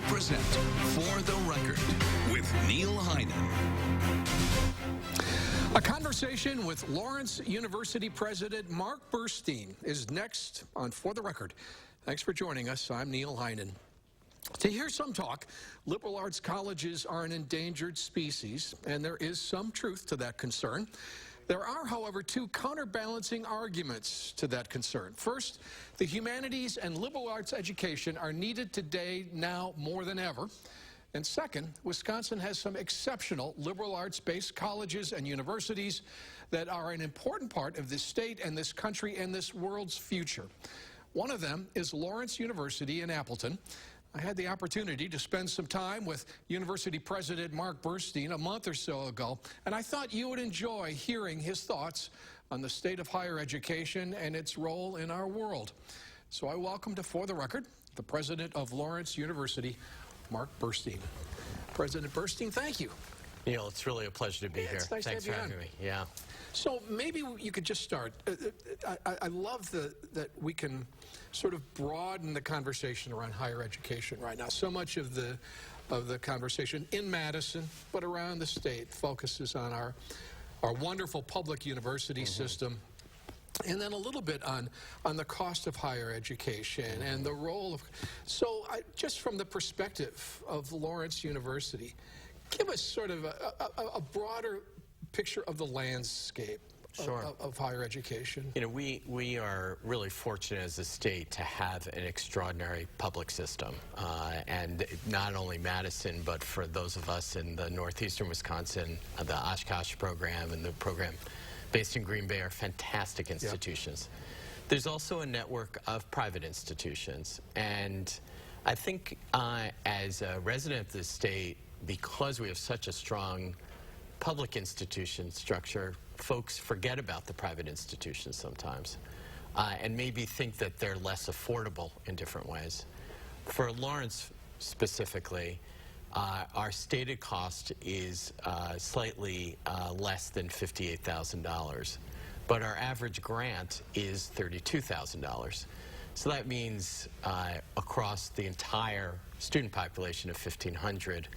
present For the Record with Neil Heinen. A conversation with Lawrence University President Mark Burstein is next on For the Record. Thanks for joining us. I'm Neil Heinen. To hear some talk, liberal arts colleges are an endangered species, and there is some truth to that concern. There are, however, two counterbalancing arguments to that concern. First, the humanities and liberal arts education are needed today now more than ever. And second, Wisconsin has some exceptional liberal arts-based colleges and universities that are an important part of this state and this country and this world's future. One of them is Lawrence University in Appleton. I had the opportunity to spend some time with University President Mark Burstein a month or so ago, and I thought you would enjoy hearing his thoughts on the state of higher education and its role in our world. So I welcome to For the Record the president of Lawrence University, Mark Burstein. President Burstein, thank you. Neil, it's really a pleasure to be here. It's nice Thanks to have for you having on. me. Yeah. So maybe you could just start. I love that we can sort of broaden the conversation around higher education right now. So much of the conversation in Madison, but around the state, focuses on our wonderful public university system, and then a little bit on the cost of higher education and the role of. So just from the perspective of Lawrence University, give us sort of a broader picture of the landscape of higher education. You know, we are really fortunate as a state to have an extraordinary public system. And not only Madison, but for those of us in the northeastern Wisconsin, the Oshkosh program and the program based in Green Bay are fantastic institutions. Yep. There's also a network of private institutions. And I think as a resident of the state, because we have such a strong public institution structure, folks forget about the private institutions sometimes and maybe think that they're less affordable in different ways. For Lawrence specifically, our stated cost is slightly less than $58,000, but our average grant is $32,000. So that means across the entire student population of 1,500,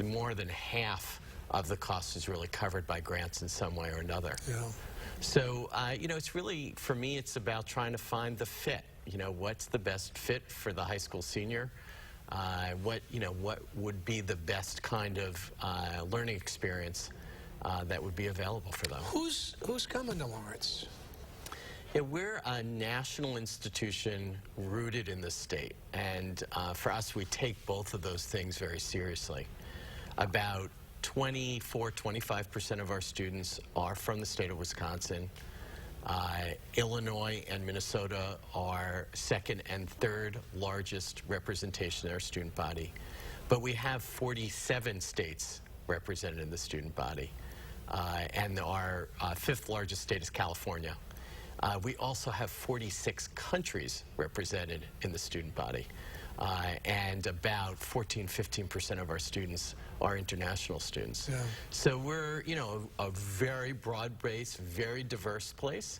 more than half of the cost is really covered by grants in some way or another. Yeah. So, you know, it's really, for me, it's about trying to find the fit. You know, what's the best fit for the high school senior? What would be the best kind of learning experience that would be available for them? Who's coming to Lawrence? Yeah, we're a national institution rooted in the state. And for us, we take both of those things very seriously. About 25% of our students are from the state of Wisconsin. Illinois and Minnesota are second and third largest representation in our student body. But we have 47 states represented in the student body. And our fifth largest state is California. We also have 46 countries represented in the student body. And about 15% of our students are international students. Yeah. So we're, you know, a very broad-based, very diverse place,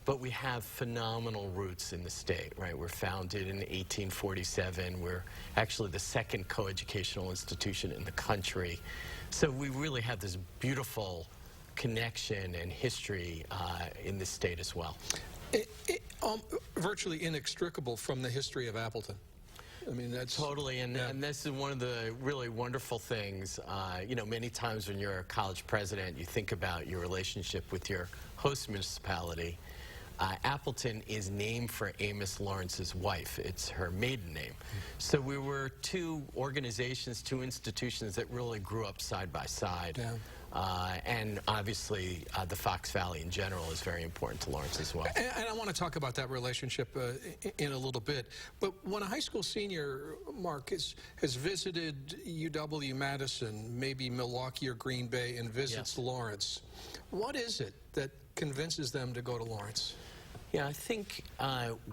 but we have phenomenal roots in the state, right? We're founded in 1847. We're actually the second coeducational institution in the country. So we really have this beautiful connection and history in the state as well. Virtually inextricable from the history of Appleton. I mean, that's totally, and this is one of the really wonderful things. You know, many times when you're a college president, you think about your relationship with your host municipality. Appleton is named for Amos Lawrence's wife. It's her maiden name. So we were two organizations, two institutions that really grew up side by side. Yeah. And obviously, the Fox Valley in general is very important to Lawrence as well. And I want to talk about that relationship in a little bit. But when a high school senior, Mark, has visited UW-Madison, maybe Milwaukee or Green Bay, and visits Lawrence, what is it that convinces them to go to Lawrence? Yeah, I think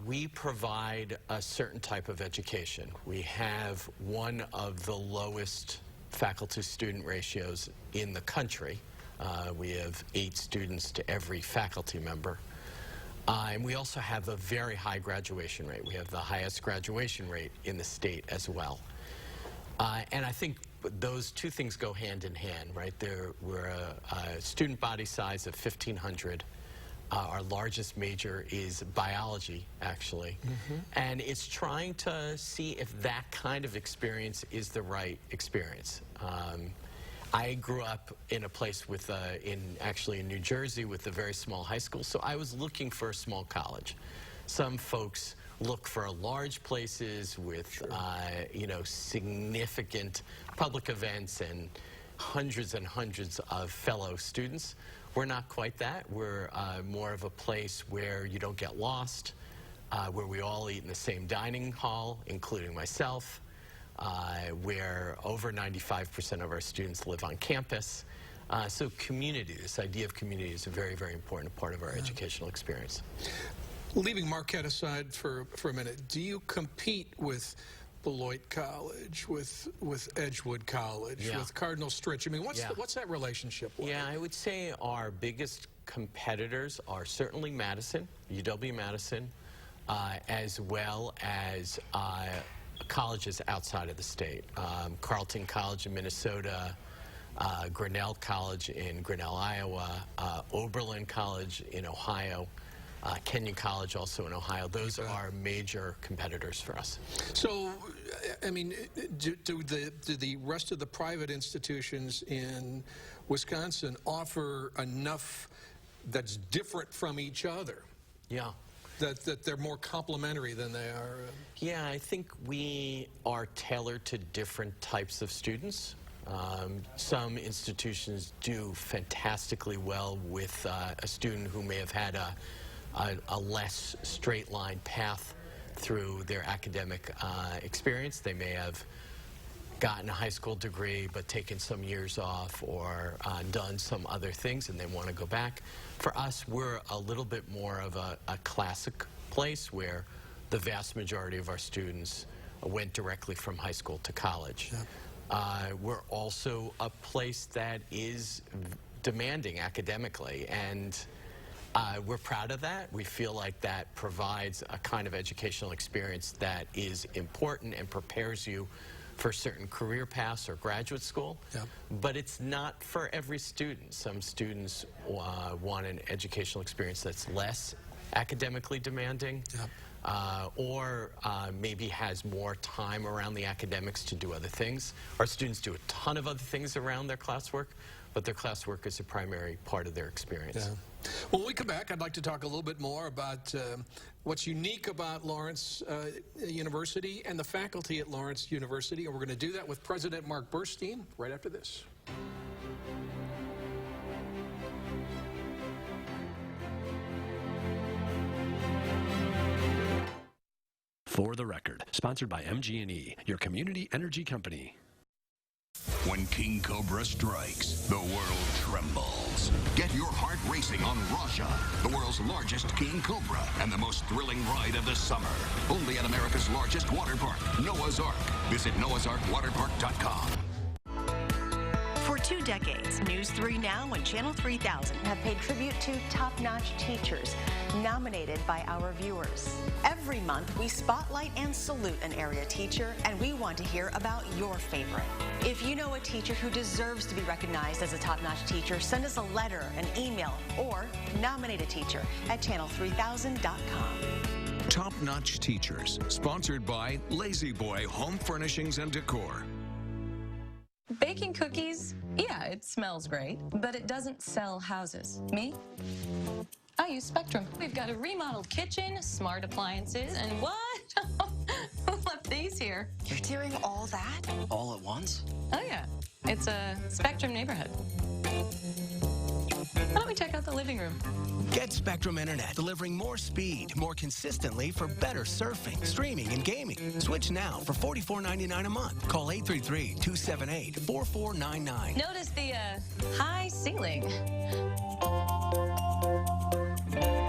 we provide a certain type of education. We have one of the lowest faculty-student ratios in the country. We have 8 students to every faculty member. And we also have a very high graduation rate. We have the highest graduation rate in the state as well. And I think those two things go hand in hand, right? We're a student body size of 1,500. Our largest major is biology, actually. And it's trying to see if that kind of experience is the right experience. I grew up in a place with, actually in New Jersey with a very small high school, so I was looking for a small college. Some folks look for large places with, you know, significant public events and hundreds of fellow students. We're not quite that. We're more of a place where you don't get lost, where we all eat in the same dining hall, including myself, where over 95% of our students live on campus. So community, this idea of community is a very, very important part of our educational experience. Leaving Marquette aside for a minute, do you compete with Beloit College, with Edgewood College, with Cardinal Stritch? I mean, what's that relationship like? Yeah, I would say our biggest competitors are certainly Madison, UW-Madison, as well as colleges outside of the state. Carleton College in Minnesota, Grinnell College in Grinnell, Iowa, Oberlin College in Ohio, Kenyon College also in Ohio. Those are major competitors for us. So, I mean, do the rest of the private institutions in Wisconsin offer enough that's different from each other? Yeah. That they're more complementary than they are? Yeah, I think we are tailored to different types of students. Some institutions do fantastically well with a student who may have had a less straight line path through their academic experience. They may have gotten a high school degree but taken some years off or done some other things and they want to go back. For us, we're a little bit more of a classic place where the vast majority of our students went directly from high school to college. We're also a place that is demanding academically, and we're proud of that. We feel like that provides a kind of educational experience that is important and prepares you for certain career paths or graduate school, but it's not for every student. Some students want an educational experience that's less academically demanding, or maybe has more time around the academics to do other things. Our students do a ton of other things around their classwork, but their classwork is a primary part of their experience. Well, when we come back, I'd like to talk a little bit more about what's unique about Lawrence University and the faculty at Lawrence University, and we're going to do that with President Mark Burstein right after this. For the Record, sponsored by MG&E, your community energy company. When King Cobra strikes, the world trembles. Get your heart racing on Raja, the world's largest King Cobra and the most thrilling ride of the summer. Only at America's largest water park, Noah's Ark. Visit noahsarkwaterpark.com. For 2 decades, News 3 Now and Channel 3000 have paid tribute to top-notch teachers nominated by our viewers. Every month, we spotlight and salute an area teacher, and we want to hear about your favorite. If you know a teacher who deserves to be recognized as a top-notch teacher, send us a letter, an email, or nominate a teacher at channel3000.com. Top-notch teachers, sponsored by Lazy Boy Home Furnishings and Decor. Baking cookies, yeah, it smells great, but it doesn't sell houses. Me? I use Spectrum. We've got a remodeled kitchen, smart appliances, and what? Who left these here? You're doing all that? All at once? Oh, yeah. It's a Spectrum neighborhood. Why don't we check out the living room? Get Spectrum Internet, delivering more speed, more consistently for better surfing, streaming, and gaming. Switch now for $44.99 a month. Call 833-278-4499. Notice the high ceiling.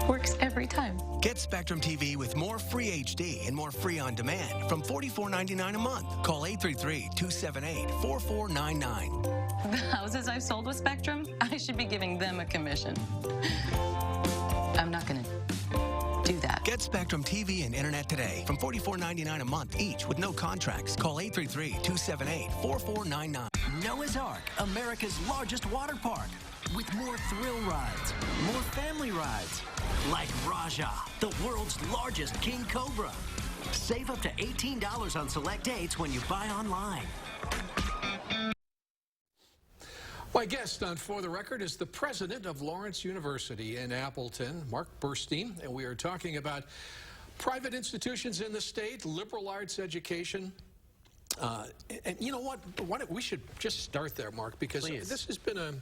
Works every time. Get Spectrum TV with more free HD and more free on demand from $44.99 a month. Call 833-278-4499. The houses I've sold with Spectrum, I should be giving them a commission. I'm not going to do that. Get Spectrum TV and Internet today from $44.99 a month each with no contracts. Call 833-278-4499. Noah's Ark, America's largest water park. With more thrill rides, more family rides. Like Raja, the world's largest king cobra. Save up to $18 on select dates when you buy online. My guest on For the Record is the president of Lawrence University in Appleton, Mark Burstein, and we are talking about private institutions in the state, liberal arts education. And you know what? We should just start there, Mark, because Please. This has been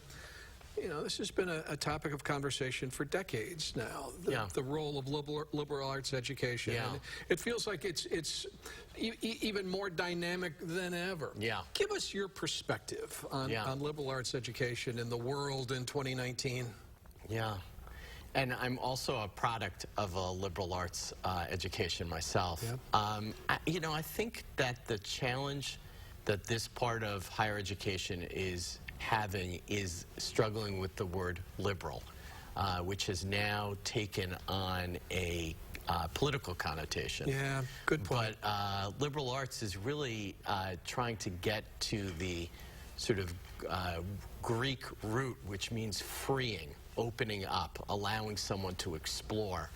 a topic of conversation for decades now. The role of liberal arts education. Yeah. And it feels like it's even more dynamic than ever. Yeah. Give us your perspective on liberal arts education in the world in 2019. Yeah. And I'm also a product of a liberal arts education myself. Yep. I think that the challenge that this part of higher education is having is struggling with the word liberal, which has now taken on a political connotation. Yeah, good point. But liberal arts is really trying to get to the sort of Greek root, which means freeing, opening up, allowing someone to explore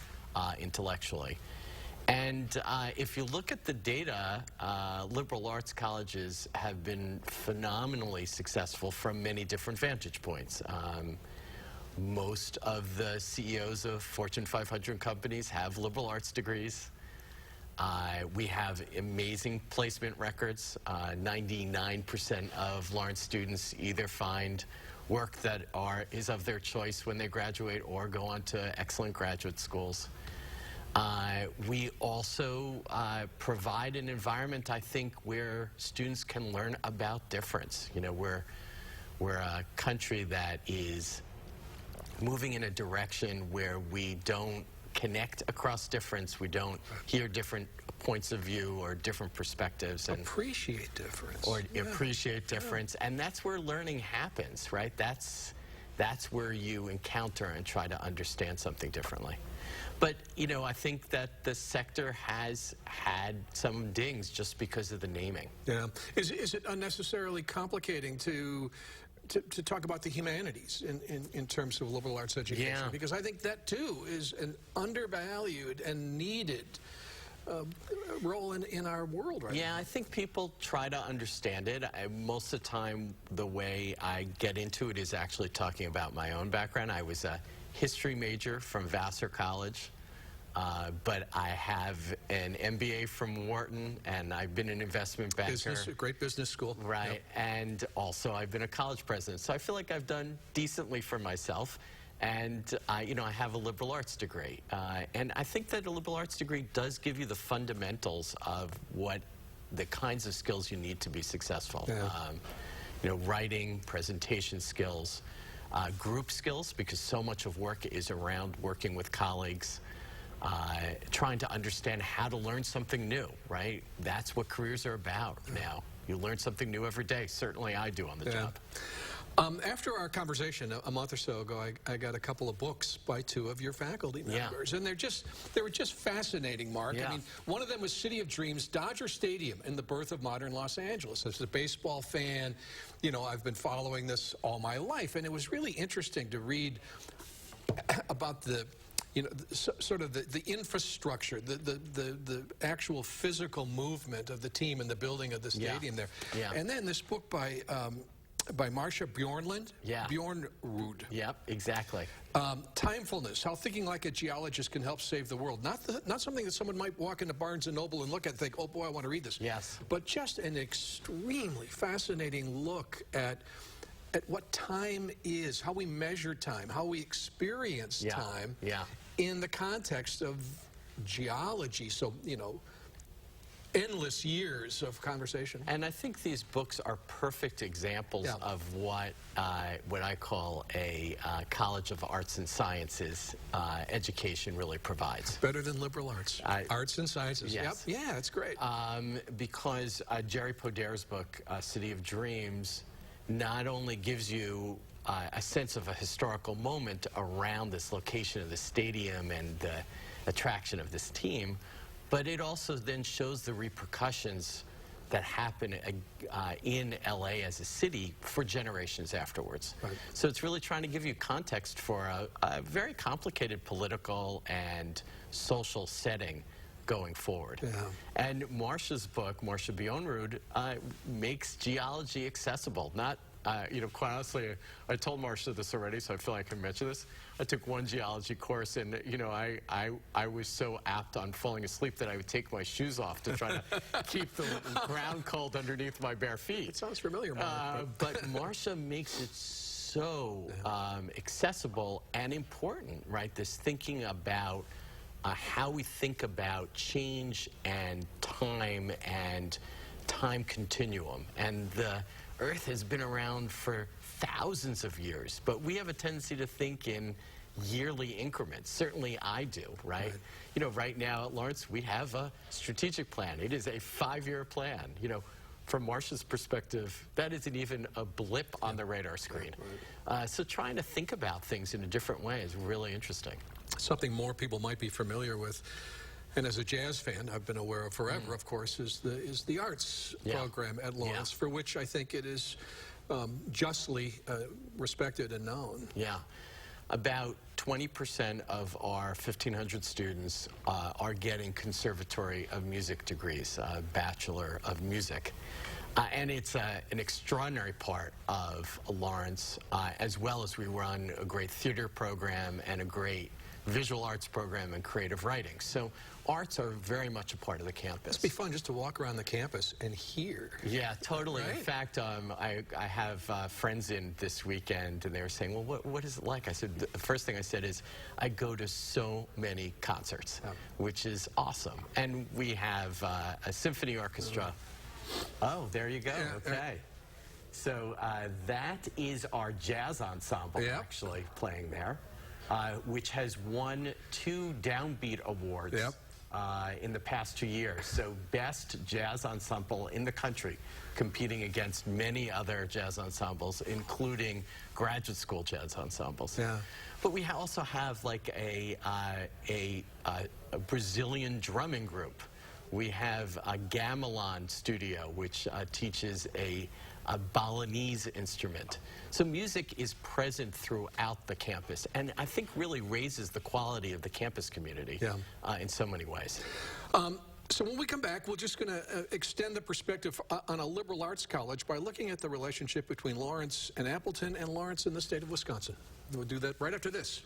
intellectually. And if you look at the data, liberal arts colleges have been phenomenally successful from many different vantage points. Most of the CEOs of Fortune 500 companies have liberal arts degrees. We have amazing placement records. 99% of Lawrence students either find work that is of their choice when they graduate or go on to excellent graduate schools. We also provide an environment, I think, where students can learn about difference. You know, we're a country that is moving in a direction where we don't connect across difference. We don't hear different points of view or different perspectives. And appreciate difference. Or appreciate difference. And that's where learning happens, right? That's where you encounter and try to understand something differently. But, I think that the sector has had some dings just because of the naming. Yeah. Is it unnecessarily complicating to talk about the humanities in terms of liberal arts education? Yeah. Because I think that, too, is an undervalued and needed role in our world right now. Yeah, I think people try to understand it. Most of the time, the way I get into it is actually talking about my own background. I was a history major from Vassar College, but I have an MBA from Wharton, and I've been an investment banker. A great business school. Right, Yep. and also I've been a college president. So I feel like I've done decently for myself. And, I have a liberal arts degree. And I think that a liberal arts degree does give you the fundamentals of what the kinds of skills you need to be successful. Yeah. Writing, presentation skills, group skills, because so much of work is around working with colleagues, trying to understand how to learn something new, right? That's what careers are about now. You learn something new every day. Certainly I do on the job. After our conversation a month or so ago, I got a couple of books by two of your faculty members, and they were just fascinating, Mark. Yeah. I mean, one of them was City of Dreams, Dodger Stadium, and the birth of modern Los Angeles. As a baseball fan, I've been following this all my life, and it was really interesting to read about the sort of the infrastructure, the actual physical movement of the team and the building of the stadium there. Yeah. And then this book by Marcia Bjornlund. Yeah. Bjornrud. Yep, exactly. Timefulness, how thinking like a geologist can help save the world. Not something that someone might walk into Barnes & Noble and look at and think, oh boy, I want to read this. Yes. But just an extremely fascinating look at what time is, how we measure time, how we experience time in the context of geology. So, endless years of conversation. And I think these books are perfect examples of what I call a College of Arts and Sciences education really provides. Better than liberal arts. Arts and sciences. Yes. Yep. Yeah, that's great. Because Jerry Podair's book, City of Dreams, not only gives you a sense of a historical moment around this location of the stadium and attraction of this team, but it also then shows the repercussions that happen in LA as a city for generations afterwards. Right. So it's really trying to give you context for a very complicated political and social setting going forward. Yeah. And Marcia's book, Marcia Bionrud, makes geology accessible. Not, you know, quite honestly, I told Marcia this already, so I feel like I can mention this. I took one geology course, and you know, I was so apt on falling asleep that I would take my shoes off to try to keep the ground cold underneath my bare feet. It sounds familiar, Mark. But Marcia makes it so accessible and important, right? This thinking about how we think about change and time continuum. And the Earth has been around for thousands of years, but we have a tendency to think in yearly increments. Certainly I do, right? You know, right now at Lawrence, we have a strategic plan. It is a 5-year plan. You know, from Marcia's perspective, that isn't even a blip on the radar screen. So trying to think about things in a different way is really interesting. Something more people might be familiar with, and as a jazz fan I've been aware of forever, of course, is the arts program at Lawrence, for which I think it is justly respected and known. Yeah. About 20% of our 1,500 students are getting Conservatory of Music degrees, Bachelor of Music. And it's an extraordinary part of Lawrence, as well as we run a great theater program and a great visual arts program and creative writing. So arts are very much a part of the campus. It'd be fun just to walk around the campus and hear. Yeah, totally. Right? In fact, I have friends in this weekend, and they were saying, well, what is it like? I said, the first thing I said is, I go to so many concerts, which is awesome. And we have a symphony orchestra. Oh, there you go. Okay. So that is our jazz ensemble actually playing there. Which has won 2 Downbeat Awards in the past 2 years. So best jazz ensemble in the country, competing against many other jazz ensembles, including graduate school jazz ensembles. But we also have like a Brazilian drumming group. We have a gamelan studio, which teaches a Balinese instrument. So music is present throughout the campus, and I think really raises the quality of the campus community in so many ways. So when we come back, we're just going to extend the perspective on a liberal arts college by looking at the relationship between Lawrence and Appleton and Lawrence in the state of Wisconsin. We'll do that right after this.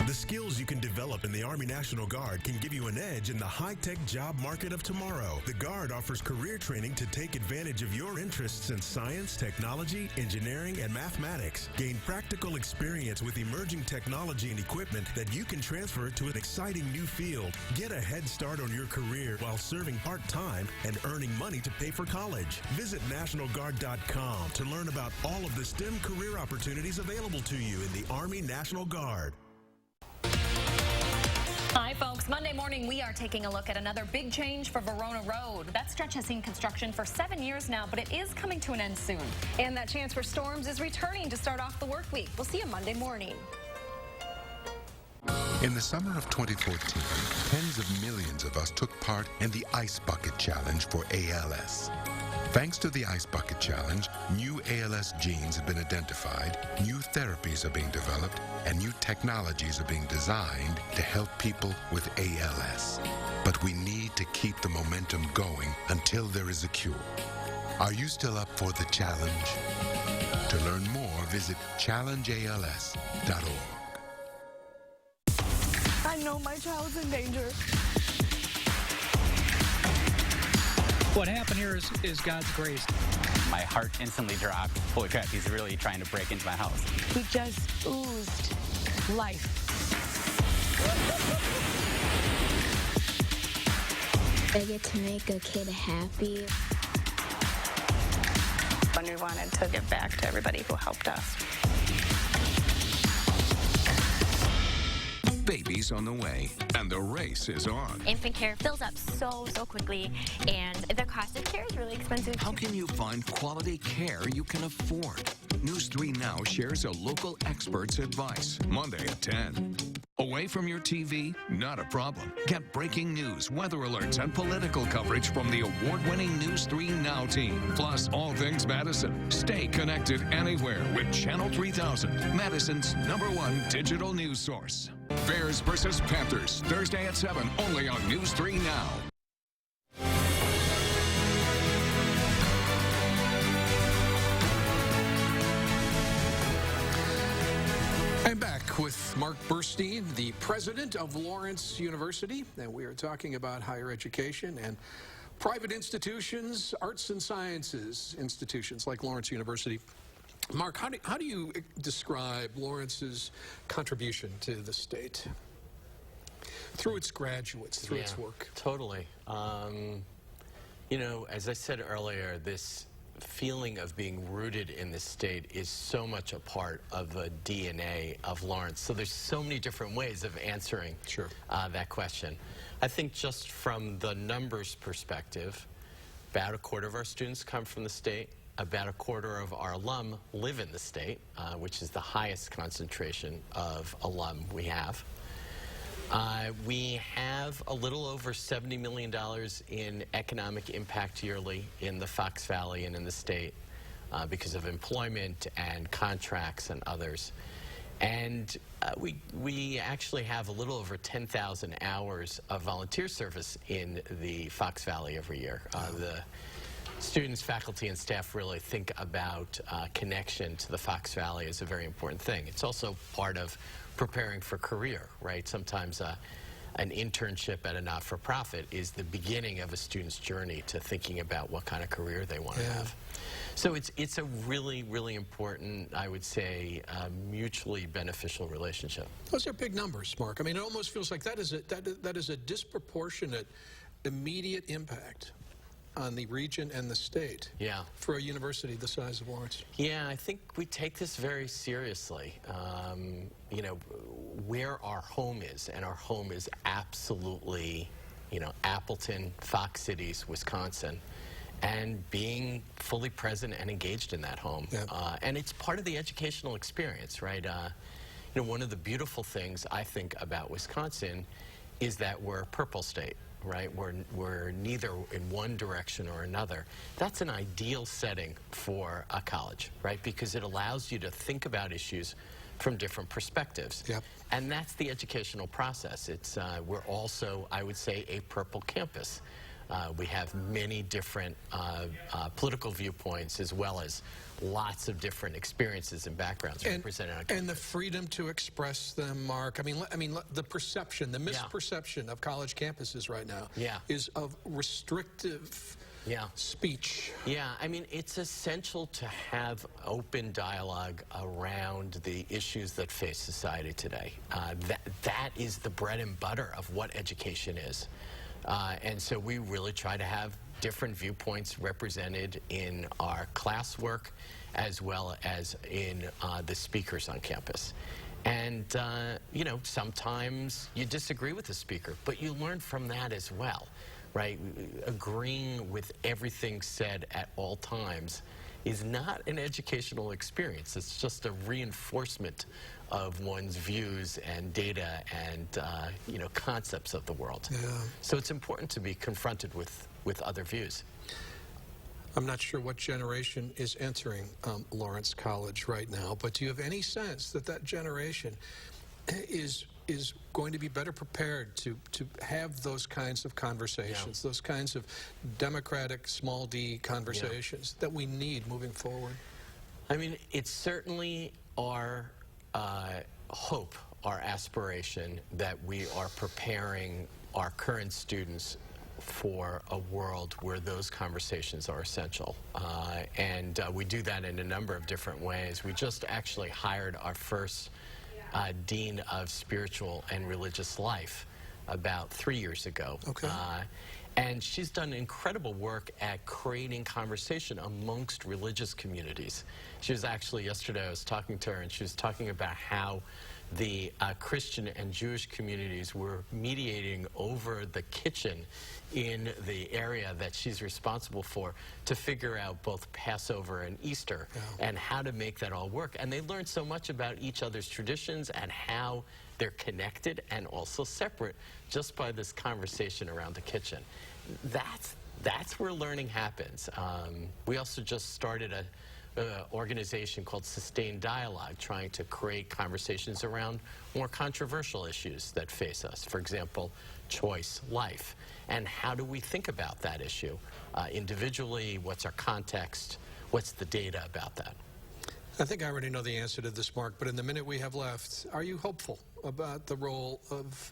The skills you can develop in the Army National Guard can give you an edge in the high-tech job market of tomorrow. The Guard offers career training to take advantage of your interests in science, technology, engineering, and mathematics. Gain practical experience with emerging technology and equipment that you can transfer to an exciting new field. Get a head start on your career while serving part-time and earning money to pay for college. Visit NationalGuard.com to learn about all of the STEM career opportunities available to you in the Army National Guard. Hi, folks. Monday morning, we are taking a look at another big change for Verona Road. That stretch has seen construction for 7 years now, but it is coming to an end soon. And that chance for storms is returning to start off the work week. We'll see you Monday morning. In the summer of 2014, tens of millions of us took part in the Ice Bucket Challenge for ALS. Thanks to the Ice Bucket Challenge, new ALS genes have been identified, new therapies are being developed, and new technologies are being designed to help people with ALS. But we need to keep the momentum going until there is a cure. Are you still up for the challenge? To learn more, visit challengeals.org. I know my child's in danger. What happened here is God's grace. My heart instantly dropped. Holy crap, he's really trying to break into my house. He just oozed life. I get to make a kid happy. And we wanted to give back to everybody who helped us. Baby babies on the way, and the race is on. Infant care fills up so quickly, and the cost of care is really expensive. How can you find quality care you can afford? News 3 Now shares a local expert's advice, Monday at 10. Away from your TV? Not a problem. Get breaking news, weather alerts, and political coverage from the award-winning News 3 Now team. Plus, all things Madison. Stay connected anywhere with Channel 3000, Madison's #1 digital news source. Bears versus Panthers, Thursday at 7, only on News 3 Now. I'm back with Mark Burstein, the president of Lawrence University, and we are talking about higher education and private institutions, arts and sciences institutions like Lawrence University. Mark, how do you describe Lawrence's contribution to the state through its graduates, through its work? Totally. You know, as I said earlier, this feeling of being rooted in the state is so much a part of the DNA of Lawrence. So there's so many different ways of answering that question. I think just from the numbers perspective, about a quarter of our students come from the state. About a quarter of our alum live in the state, which is the highest concentration of alum we have. We have a little over $70 million in economic impact yearly in the Fox Valley and in the state because of employment and contracts and others. And we actually have a little over 10,000 hours of volunteer service in the Fox Valley every year. The students, faculty, and staff really think about connection to the Fox Valley as a very important thing. It's also part of preparing for career, right? Sometimes an internship at a not-for-profit is the beginning of a student's journey to thinking about what kind of career they want to have. So it's a really, really important, I would say, mutually beneficial relationship. Those are big numbers, Mark. I mean, it almost feels like that is a disproportionate, immediate impact on the region and the state for a university the size of Lawrence. Yeah, I think we take this very seriously. You know, where our home is, and our home is absolutely, you know, Appleton, Fox Cities, Wisconsin, and being fully present and engaged in that home. And it's part of the educational experience, right? You know, one of the beautiful things I think about Wisconsin is that we're a purple state. Right, we're neither in one direction or another. That's an ideal setting for a college, right? Because it allows you to think about issues from different perspectives. And that's the educational process. It's we're also, I would say, a purple campus. We have many different political viewpoints as well as lots of different experiences and backgrounds represented on campus. And the freedom to express them, Mark. I mean, the perception, the misperception of college campuses right now is of restrictive speech. Yeah, I mean, it's essential to have open dialogue around the issues that face society today. That is the bread and butter of what education is. And so we really try to have different viewpoints represented in our classwork as well as in the speakers on campus. And, you know, sometimes you disagree with the speaker, but you learn from that as well, right? Agreeing with everything said at all times is not an educational experience. It's just a reinforcement of one's views and data and, you know, concepts of the world. So it's important to be confronted with other views. I'm not sure what generation is entering Lawrence College right now, but do you have any sense that that generation is going to be better prepared to have those kinds of conversations, those kinds of democratic small d conversations that we need moving forward? I mean, it's certainly our hope, our aspiration that we are preparing our current students for a world where those conversations are essential. And we do that in a number of different ways. We just actually hired our first Dean of Spiritual and Religious Life about 3 years ago. And she's done incredible work at creating conversation amongst religious communities. She was actually, yesterday I was talking to her, and she was talking about how the Christian and Jewish communities were mediating over the kitchen in the area that she's responsible for to figure out both Passover and Easter and how to make that all work. And they learned so much about each other's traditions and how they're connected and also separate just by this conversation around the kitchen. That's where learning happens. We also just started a organization called Sustained Dialogue, trying to create conversations around more controversial issues that face us. For example, choice, life. And how do we think about that issue individually? What's our context? What's the data about that? I think I already know the answer to this, Mark, but in the minute we have left, are you hopeful about the role of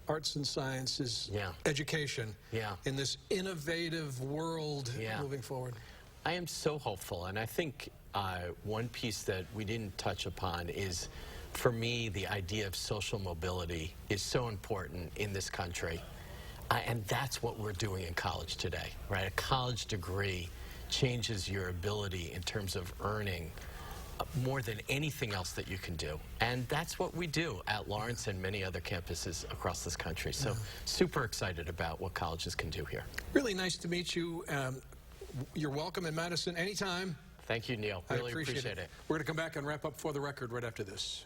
arts and sciences education in this innovative world moving forward? I am so hopeful, and I think one piece that we didn't touch upon is, for me, the idea of social mobility is so important in this country, and that's what we're doing in college today, right? A college degree changes your ability in terms of earning more than anything else that you can do. And that's what we do at Lawrence and many other campuses across this country. So super excited about what colleges can do here. Really nice to meet you. You're welcome in Madison anytime. Thank you, Neil. Really appreciate it. We're going to come back and wrap up For the Record right after this.